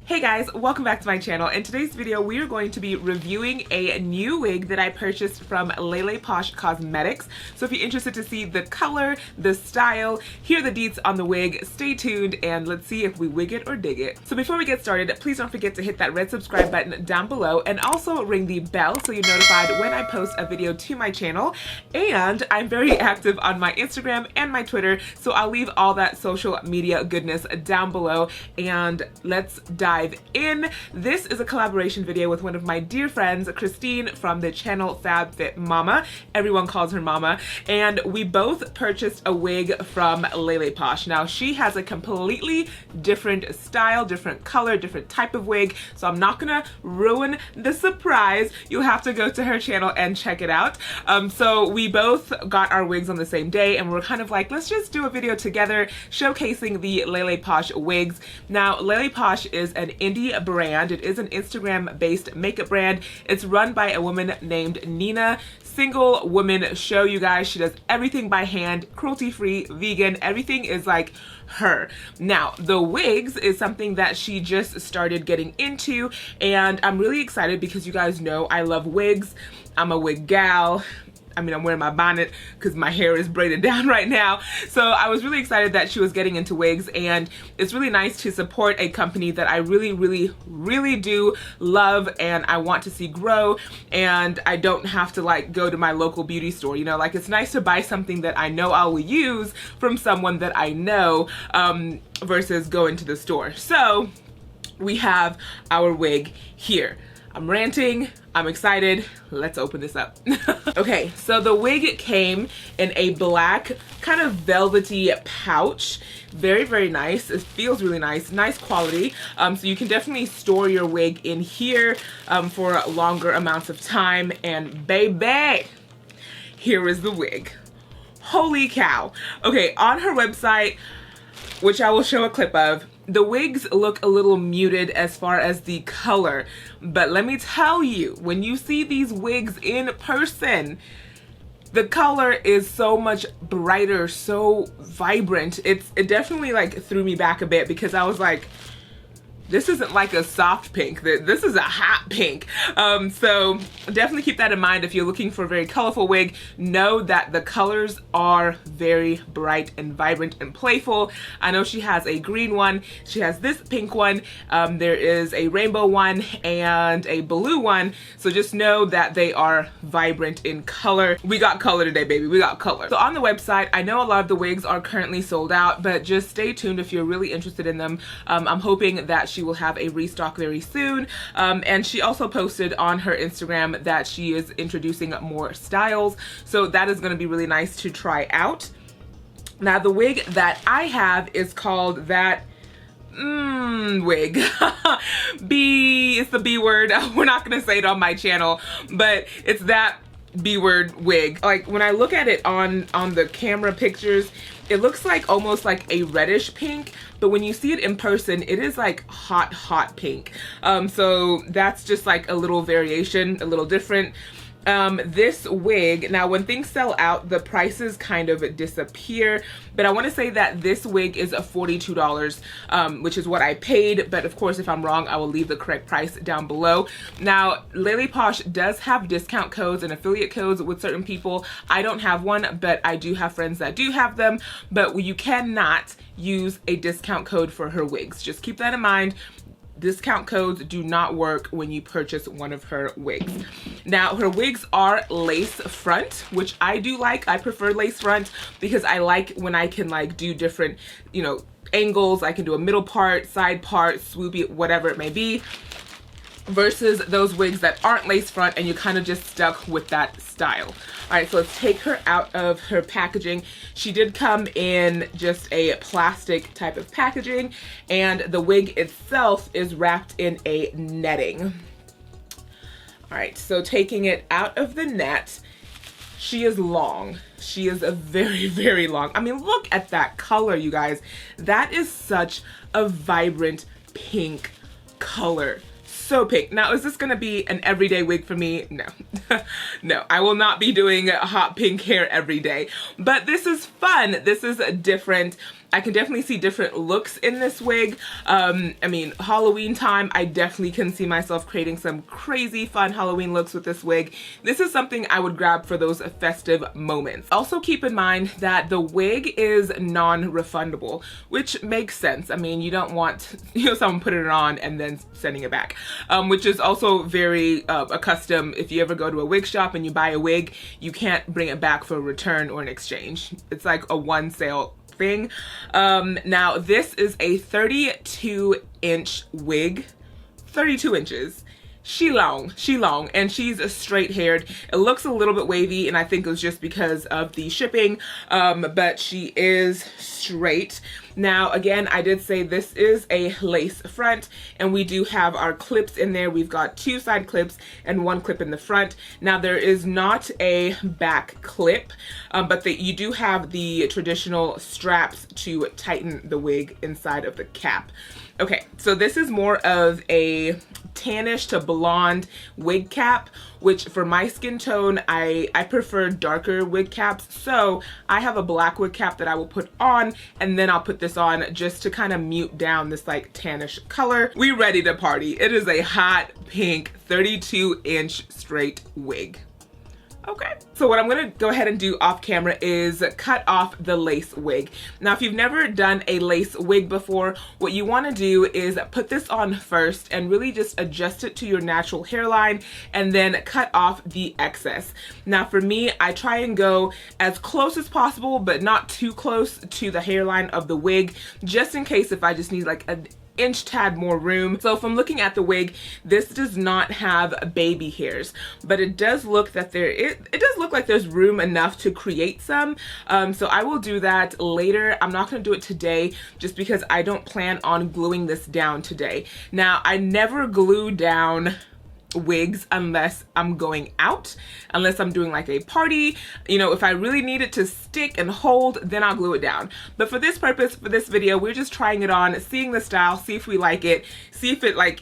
Hey guys, welcome back to my channel. In today's video, we are going to be reviewing a new wig that I purchased from Leleposh Cosmetics. So if you're interested to see the color, the style, hear the deets on the wig, stay tuned and let's see if we wig it or dig it. So before we get started, please don't forget to hit that red subscribe button down below and also ring the bell so you're notified when I post a video to my channel. And I'm very active on my Instagram and my Twitter, so I'll leave all that social media goodness down below and let's dive in. This is a collaboration video with one of my dear friends, Christine from the channel FabFit Mama. Everyone calls her Mama. And we both purchased a wig from Leleposh. Now she has a completely different style, different color, different type of wig. So I'm not gonna ruin the surprise. You'll have to go to her channel and check it out. So we both got our wigs on the same day and we're kind of like, let's just do a video together showcasing the Leleposh wigs. Now Leleposh is an indie brand. It is an Instagram-based makeup brand. It's run by a woman named Nina. Single woman show, you guys. She does everything by hand, cruelty-free, vegan. Everything is like her. Now, the wigs is something that she just started getting into, and I'm really excited because you guys know I love wigs. I'm a wig gal. I mean, I'm wearing my bonnet because my hair is braided down right now. So I was really excited that she was getting into wigs, and it's really nice to support a company that I really do love and I want to see grow, and I don't have to like go to my local beauty store, you know, like it's nice to buy something that I know I will use from someone that I know versus going to the store. So we have our wig here. I'm ranting, I'm excited, let's open this up. Okay, so the wig came in a black kind of velvety pouch. Very nice. It feels really nice, nice quality. So you can definitely store your wig in here for longer amounts of time. And baby, here is the wig. Holy cow. Okay, on her website, which I will show a clip of, the wigs look a little muted as far as the color, but let me tell you, when you see these wigs in person, the color is so much brighter, so vibrant. It definitely like threw me back a bit because I was like, this isn't like a soft pink, this is a hot pink. So definitely keep that in mind if you're looking for a very colorful wig. Know that the colors are very bright and vibrant and playful. I know she has a green one, she has this pink one, there is a rainbow one and a blue one. So just know that they are vibrant in color. We got color today, baby, we got color. So on the website, I know a lot of the wigs are currently sold out, but just stay tuned if you're really interested in them. I'm hoping that she will have a restock very soon, and she also posted on her Instagram that she is introducing more styles, so that is going to be really nice to try out. Now the wig that I have is called that wig. It's the B word. We're not gonna say it on my channel, but it's that B word wig. Like when I look at it on the camera pictures, it looks like almost like a reddish pink, but when you see it in person, it is like hot pink. So that's just like a little variation, a little different. This wig, now when things sell out, the prices kind of disappear, but I want to say that this wig is $42, which is what I paid, but of course if I'm wrong, I will leave the correct price down below. Now Leleposh does have discount codes and affiliate codes with certain people. I don't have one, but I do have friends that do have them, but you cannot use a discount code for her wigs. Just keep that in mind. Discount codes do not work when you purchase one of her wigs. Now her wigs are lace front, which I do like. I prefer lace front because I like when I can like do different, you know, angles. I can do a middle part, side part, swoopy, whatever it may be, versus those wigs that aren't lace front and you're kind of just stuck with that style. All right, so let's take her out of her packaging. She did come in just a plastic type of packaging, and the wig itself is wrapped in a netting. All right, so taking it out of the net, she is long. She is a very long. I mean, look at that color, you guys. That is such a vibrant pink color. So pink. Now, is this gonna be an everyday wig for me? No. No, I will not be doing hot pink hair every day, but this is fun. This is different. I can definitely see different looks in this wig. I mean, Halloween time, I definitely can see myself creating some crazy fun Halloween looks with this wig. This is something I would grab for those festive moments. Also keep in mind that the wig is non-refundable, which makes sense. I mean, you don't want, you know, someone putting it on and then sending it back, which is also very accustomed. If you ever go to a wig shop and you buy a wig, you can't bring it back for a return or an exchange. It's like a one sale thing. Now this is a 32-inch wig, 32 inches. She long, and she's a straight haired. It looks a little bit wavy, and I think it was just because of the shipping, but she is straight. Now, again, I did say this is a lace front, and we do have our clips in there. We've got 2 side clips and 1 clip in the front. Now, there is not a back clip, but you do have the traditional straps to tighten the wig inside of the cap. Okay, so this is more of a tannish to blonde wig cap, which for my skin tone, I prefer darker wig caps. So I have a black wig cap that I will put on, and then I'll put this on just to kind of mute down this like tannish color. We ready to party. It is a hot pink 32-inch straight wig. Okay, so what I'm gonna go ahead and do off camera is cut off the lace wig. Now, if you've never done a lace wig before, what you wanna do is put this on first and really just adjust it to your natural hairline and then cut off the excess. Now, for me, I try and go as close as possible, but not too close to the hairline of the wig, just in case if I just need like an inch tad more room. So from looking at the wig, this does not have baby hairs, but it does look that it does look like there's room enough to create some. So I will do that later. I'm not going to do it today just because I don't plan on gluing this down today. Now, I never glue down wigs unless I'm going out, unless I'm doing like a party. You know, if I really need it to stick and hold, then I'll glue it down. But for this purpose, for this video, we're just trying it on, seeing the style, see if we like it, see if it like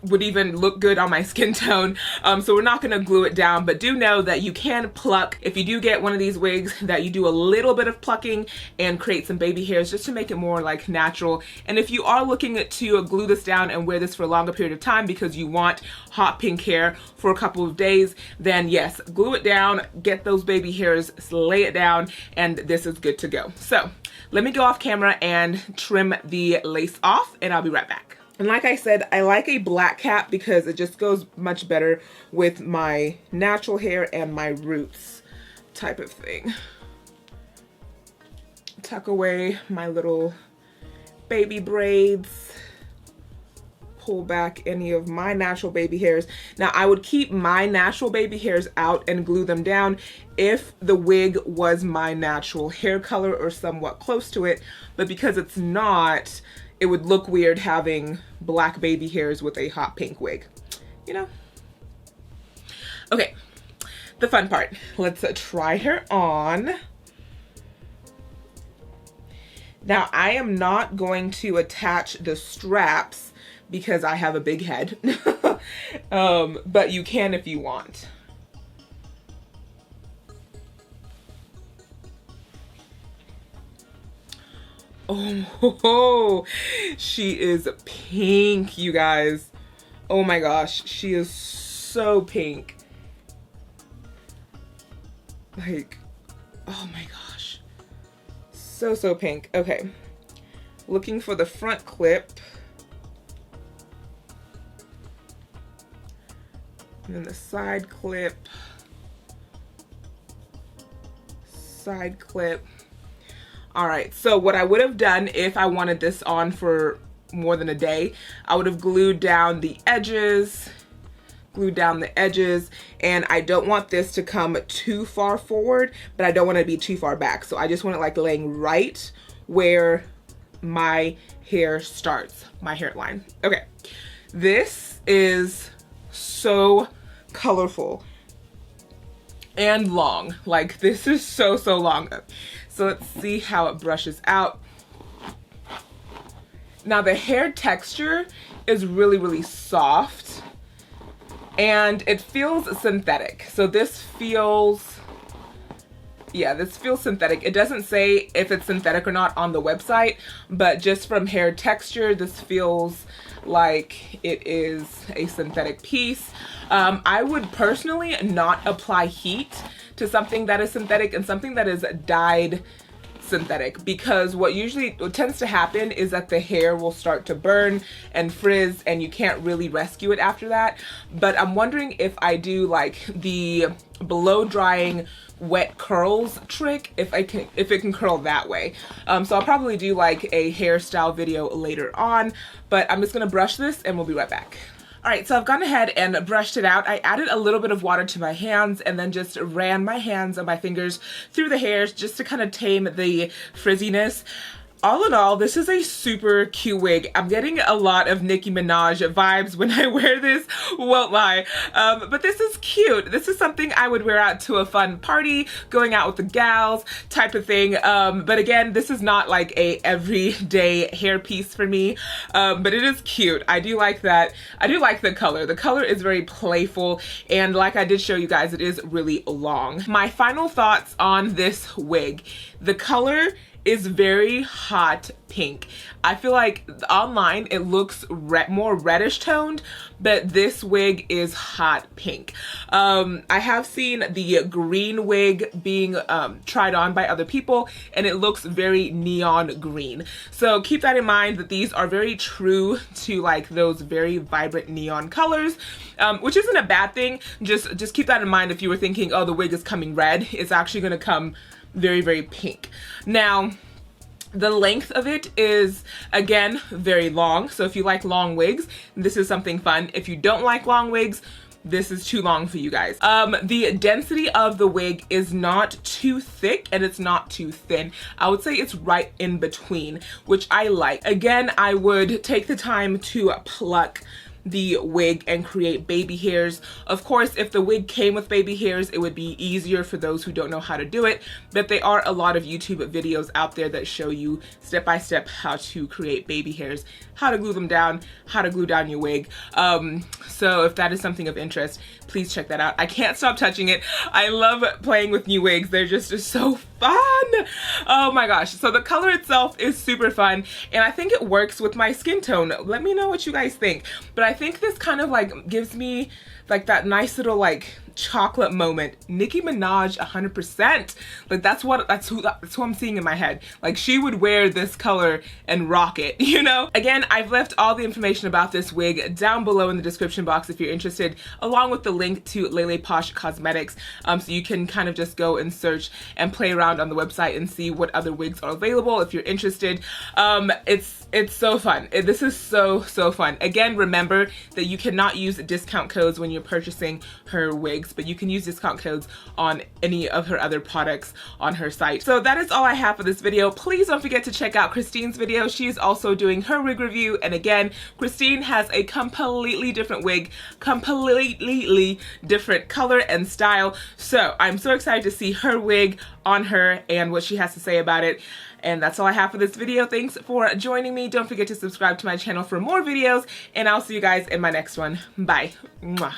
would even look good on my skin tone. So we're not gonna glue it down, but do know that you can pluck. If you do get one of these wigs, that you do a little bit of plucking and create some baby hairs just to make it more like natural. And if you are looking to glue this down and wear this for a longer period of time because you want hot pink hair for a couple of days, then yes, glue it down, get those baby hairs, lay it down, and this is good to go. So let me go off camera and trim the lace off, and I'll be right back. And like I said, I like a black cap because it just goes much better with my natural hair and my roots type of thing. Tuck away my little baby braids. Pull back any of my natural baby hairs. Now, I would keep my natural baby hairs out and glue them down if the wig was my natural hair color or somewhat close to it, but because it's not, it would look weird having black baby hairs with a hot pink wig, you know? Okay, the fun part. Let's try her on. Now, I am not going to attach the straps because I have a big head, but you can if you want. Oh, she is pink, you guys. Oh my gosh, she is so pink. Like, oh my gosh. So pink. Okay, looking for the front clip. And then the side clip. Side clip. All right, so what I would have done if I wanted this on for more than a day, I would have glued down the edges, and I don't want this to come too far forward, but I don't want it to be too far back. So I just want it like laying right where my hair starts, my hairline. Okay, this is so colorful and long. Like, this is so long. So let's see how it brushes out. Now, the hair texture is really soft and it feels synthetic. So this feels Yeah, this feels synthetic. It doesn't say if it's synthetic or not on the website, but just from hair texture, this feels like it is a synthetic piece. I would personally not apply heat to something that is synthetic and something that is dyed synthetic, because what tends to happen is that the hair will start to burn and frizz and you can't really rescue it after that. But I'm wondering if I do like the blow drying wet curls trick, if it can curl that way. So I'll probably do like a hairstyle video later on, but I'm just gonna brush this and we'll be right back. All right, so I've gone ahead and brushed it out. I added a little bit of water to my hands and then just ran my hands and my fingers through the hairs just to kind of tame the frizziness. All in all, this is a super cute wig. I'm getting a lot of Nicki Minaj vibes when I wear this, won't lie. But this is cute. This is something I would wear out to a fun party, going out with the gals type of thing. But again, this is not like a everyday hair piece for me, but it is cute. I do like that. I do like the color. The color is very playful, and like I did show you guys, it is really long. My final thoughts on this wig. The color is very hot pink. I feel like online it looks more reddish toned, but this wig is hot pink. I have seen the green wig being tried on by other people, and it looks very neon green. So keep that in mind, that these are very true to like those very vibrant neon colors, which isn't a bad thing. Just keep that in mind if you were thinking, oh, the wig is coming red. It's actually gonna come very, very pink. Now, the length of it is, again, very long. So if you like long wigs, this is something fun. If you don't like long wigs, this is too long for you guys. The density of the wig is not too thick and it's not too thin. I would say it's right in between, which I like. Again, I would take the time to pluck the wig and create baby hairs. Of course, if the wig came with baby hairs, it would be easier for those who don't know how to do it, but there are a lot of YouTube videos out there that show you step by step how to create baby hairs, how to glue them down, how to glue down your wig. So if that is something of interest, please check that out. I can't stop touching it. I love playing with new wigs. They're just so fun. Oh my gosh. So the color itself is super fun, and I think it works with my skin tone. Let me know what you guys think. But I think this kind of like gives me like that nice little like chocolate moment. Nicki Minaj 100%. Like that's who I'm seeing in my head. Like she would wear this color and rock it, you know? Again, I've left all the information about this wig down below in the description box if you're interested, along with the link to Leleposh Cosmetics, so you can kind of just go and search and play around on the website and see what other wigs are available if you're interested. It's so fun. This is so fun. Again, remember that you cannot use discount codes when you're purchasing her wigs, but you can use discount codes on any of her other products on her site. So that is all I have for this video. Please don't forget to check out Christine's video. She is also doing her wig review, and again, Christine has a completely different wig, completely different color and style. So I'm so excited to see her wig on her and what she has to say about it. And that's all I have for this video. Thanks for joining me. Don't forget to subscribe to my channel for more videos, and I'll see you guys in my next one. Bye. Mwah.